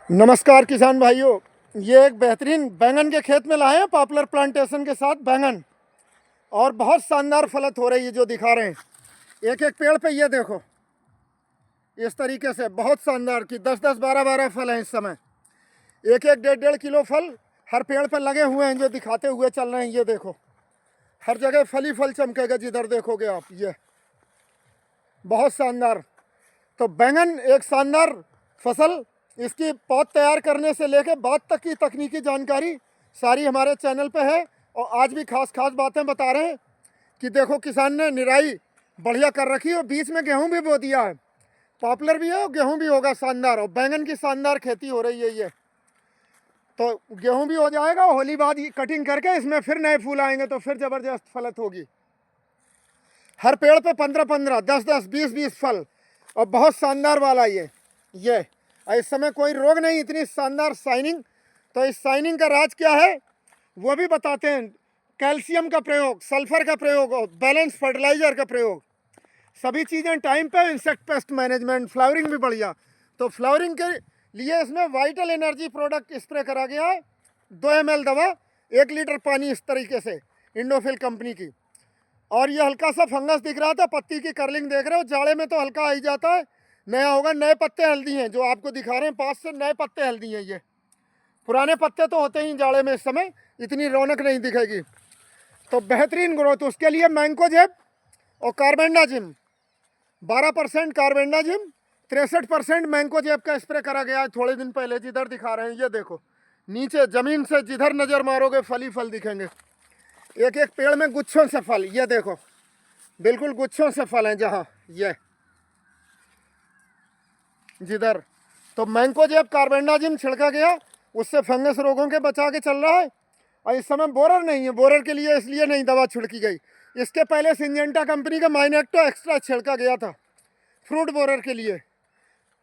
नमस्कार किसान भाइयों। ये एक बेहतरीन बैंगन के खेत में लाए हैं पॉपुलर प्लांटेशन के साथ बैंगन, और बहुत शानदार फलत हो रही है जो दिखा रहे हैं। एक एक पेड़ पे ये देखो, इस तरीके से बहुत शानदार की 10-10, 12-12 फल हैं इस समय। एक एक 1.5-1.5 किलो फल हर पेड़ पर लगे हुए हैं जो दिखाते हुए चल रहे हैं। ये देखो, हर जगह फल ही फल चमकेगा जिधर देखोगे आप। ये बहुत शानदार। तो बैंगन एक शानदार फसल, इसकी पौध तैयार करने से लेकर बाद तक की तकनीकी जानकारी सारी हमारे चैनल पे है। और आज भी खास खास बातें बता रहे हैं कि देखो, किसान ने निराई बढ़िया कर रखी है और बीच में गेहूं भी बो दिया है। पॉपुलर भी है और गेहूं भी होगा शानदार, और बैंगन की शानदार खेती हो रही है। ये तो गेहूं भी हो जाएगा, होली बाद कटिंग करके इसमें फिर नए फूल आएंगे तो फिर ज़बरदस्त फलत होगी। हर पेड़ पे 15-15, 10-10, 20-20 फल, और बहुत शानदार वाला ये इस समय कोई रोग नहीं, इतनी शानदार शाइनिंग। तो इस शाइनिंग का राज क्या है वो भी बताते हैं। कैल्शियम का प्रयोग, सल्फर का प्रयोग और बैलेंस फर्टिलाइजर का प्रयोग, सभी चीज़ें टाइम पे। इंसेक्ट पेस्ट मैनेजमेंट, फ्लावरिंग भी बढ़िया। तो फ्लावरिंग के लिए इसमें वाइटल एनर्जी प्रोडक्ट स्प्रे करा गया है। 2 ml दवा, 1 लीटर पानी, इस तरीके से इंडोफिल कंपनी की। और ये हल्का सा फंगस दिख रहा था, पत्ती की कर्लिंग देख रहे हो, जाड़े में तो हल्का आ ही जाता है। नया होगा, नए पत्ते हेल्दी हैं जो आपको दिखा रहे हैं पास से, नए पत्ते हेल्दी हैं। ये पुराने पत्ते तो होते ही जाड़े में, इस समय इतनी रौनक नहीं दिखेगी। तो बेहतरीन ग्रोथ, उसके लिए मैंकोजेब और कार्बेंडाजिम, 12% कार्बेंडाजिम, 63% मैंकोजेब का स्प्रे करा गया है थोड़े दिन पहले। जिधर दिखा रहे हैं ये देखो, नीचे ज़मीन से जिधर नज़र मारोगे फल ही फल दिखेंगे। एक एक पेड़ में गुच्छों से फल, ये देखो बिल्कुल गुच्छों से फल हैं जहाँ ये जिधर। तो मैंकोजेब कार्बेंडाजिम छिड़का गया, उससे फंगस रोगों के बचा के चल रहा है। और इस समय बोरर नहीं है, बोरर के लिए इसलिए नहीं दवा छिड़की गई। इसके पहले सिंजेंटा कंपनी का माइनेक्टो एक्स्ट्रा छिड़का गया था फ्रूट बोरर के लिए,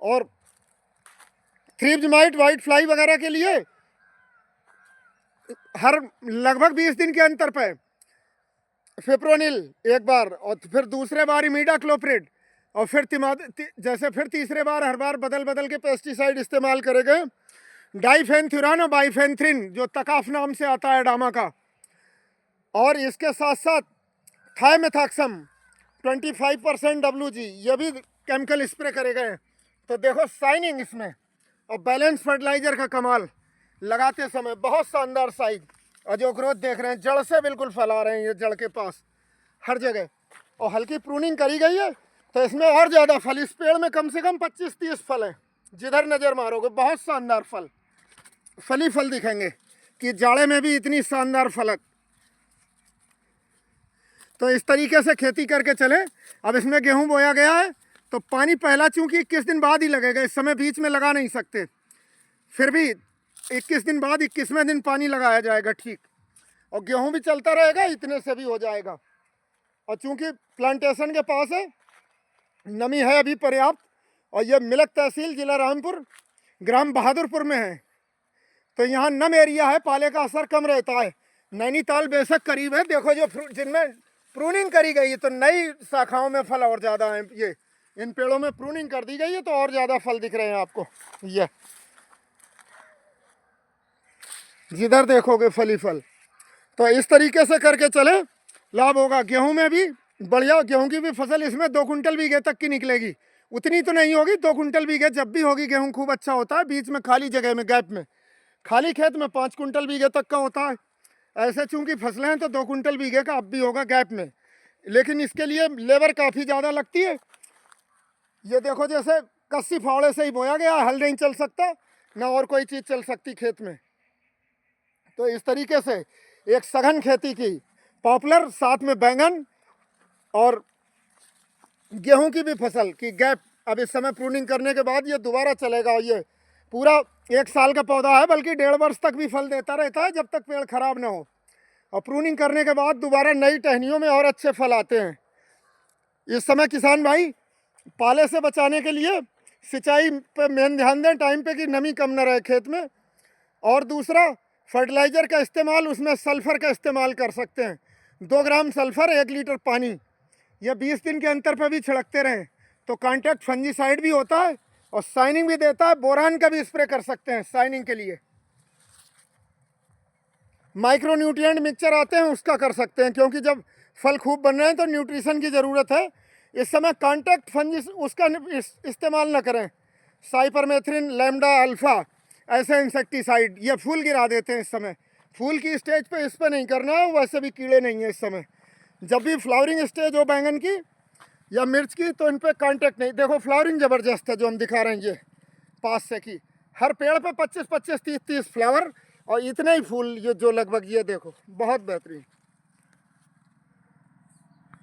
और थ्रिप्स माइट, वाइट फ्लाई वगैरह के लिए हर लगभग 20 दिन के अंतर पे फिप्रोनिल एक बार, और फिर दूसरे बार इमीडाक्लोप्रिड, और फिर जैसे फिर तीसरे बार हर बार बदल बदल के पेस्टिसाइड इस्तेमाल करे गए। डाइफेंथ्यूरान और बाइफेंथ्रिन जो तकाफ नाम से आता है डामा का, और इसके साथ साथ थाइमेथाक्सम 25% WG, ये भी केमिकल स्प्रे करे गए। तो देखो शाइनिंग इसमें, और बैलेंस फर्टिलाइजर का कमाल लगाते समय, बहुत शानदार साइज। और जो ग्रोथ देख रहे हैं, जड़ से बिल्कुल फैला रहे हैं, ये जड़ के पास हर जगह। और हल्की प्रूनिंग करी गई है तो इसमें और ज़्यादा फल। इस पेड़ में कम से कम 25-30 फल हैं, जिधर नज़र मारोगे बहुत शानदार फल, फल ही फल दिखेंगे कि जाड़े में भी इतनी शानदार फलक। तो इस तरीके से खेती करके चले। अब इसमें गेहूं बोया गया है तो पानी पहला चूंकि 21 दिन बाद ही लगेगा, इस समय बीच में लगा नहीं सकते, फिर भी 21 दिन बाद 21वें दिन पानी लगाया जाएगा, ठीक। और गेहूं भी चलता रहेगा, इतने से भी हो जाएगा। और चूंकि प्लांटेशन के पास है, नमी है अभी पर्याप्त, और यह मिलक तहसील, जिला रामपुर, ग्राम बहादुरपुर में है। तो यहाँ नम एरिया है, पाले का असर कम रहता है। नैनीताल बेशक करीब है। देखो जो जिनमें प्रूनिंग करी गई है तो नई शाखाओं में फल और ज़्यादा है। ये इन पेड़ों में प्रूनिंग कर दी गई है तो और ज़्यादा फल दिख रहे हैं आपको। ये जिधर देखोगे फल ही फल। तो इस तरीके से करके चले, लाभ होगा। गेहूं में भी बढ़िया, गेहूं की भी फसल इसमें 2 कुंटल बीघे तक की निकलेगी। उतनी तो नहीं होगी, 2 कुंटल बीघे जब भी होगी। गेहूं खूब अच्छा होता है बीच में खाली जगह में, गैप में, खाली खेत में 5 कुंटल बीघे तक का होता है। ऐसे चूंकि फसलें हैं तो 2 कुंटल बीघे का अब भी होगा गैप में, लेकिन इसके लिए लेबर काफ़ी ज़्यादा लगती है। ये देखो जैसे कस्सी फावड़े से ही बोया गया, हल नहीं चल सकता ना और कोई चीज़ चल सकती खेत में। तो इस तरीके से एक सघन खेती की पॉपुलर, साथ में बैंगन और गेहूं की भी फसल की गैप। अब इस समय प्रूनिंग करने के बाद ये दोबारा चलेगा। ये पूरा 1 साल का पौधा है, बल्कि 1.5 वर्ष तक भी फल देता रहता है जब तक पेड़ खराब ना हो। और प्रूनिंग करने के बाद दोबारा नई टहनियों में और अच्छे फल आते हैं। इस समय किसान भाई पाले से बचाने के लिए सिंचाई पे मेन ध्यान दें, टाइम पे कि नमी कम न रहे खेत में। और दूसरा, फर्टिलाइज़र का इस्तेमाल, उसमें सल्फ़र का इस्तेमाल कर सकते हैं। 2 ग्राम सल्फ़र 1 लीटर पानी, यह 20 दिन के अंतर पर भी छिड़कते रहें। तो कॉन्टैक्ट फंजीसाइड भी होता है और शाइनिंग भी देता है। बोरान का भी स्प्रे कर सकते हैं शाइनिंग के लिए। माइक्रो न्यूट्रिएंट मिक्सचर आते हैं, उसका कर सकते हैं, क्योंकि जब फल खूब बन रहे हैं तो न्यूट्रिशन की ज़रूरत है। इस समय कॉन्टैक्ट फंजिस उसका इस्तेमाल ना करें। साइपरमेथ्रिन, लैम्डा अल्फा ऐसे इंसेक्टिसाइड ये फूल गिरा देते हैं। इस समय फूल की स्टेज पे इस पर नहीं करना है, वैसे भी कीड़े नहीं हैं इस समय। जब भी फ्लावरिंग स्टेज हो बैंगन की या मिर्च की तो इन पर कॉन्टैक्ट नहीं। देखो फ्लावरिंग ज़बरदस्त है जो हम दिखा रहे हैं, ये पास से की हर पेड़ पे 25-25, 30-30 फ्लावर और इतने ही फूल, ये जो लगभग ये देखो बहुत बेहतरीन।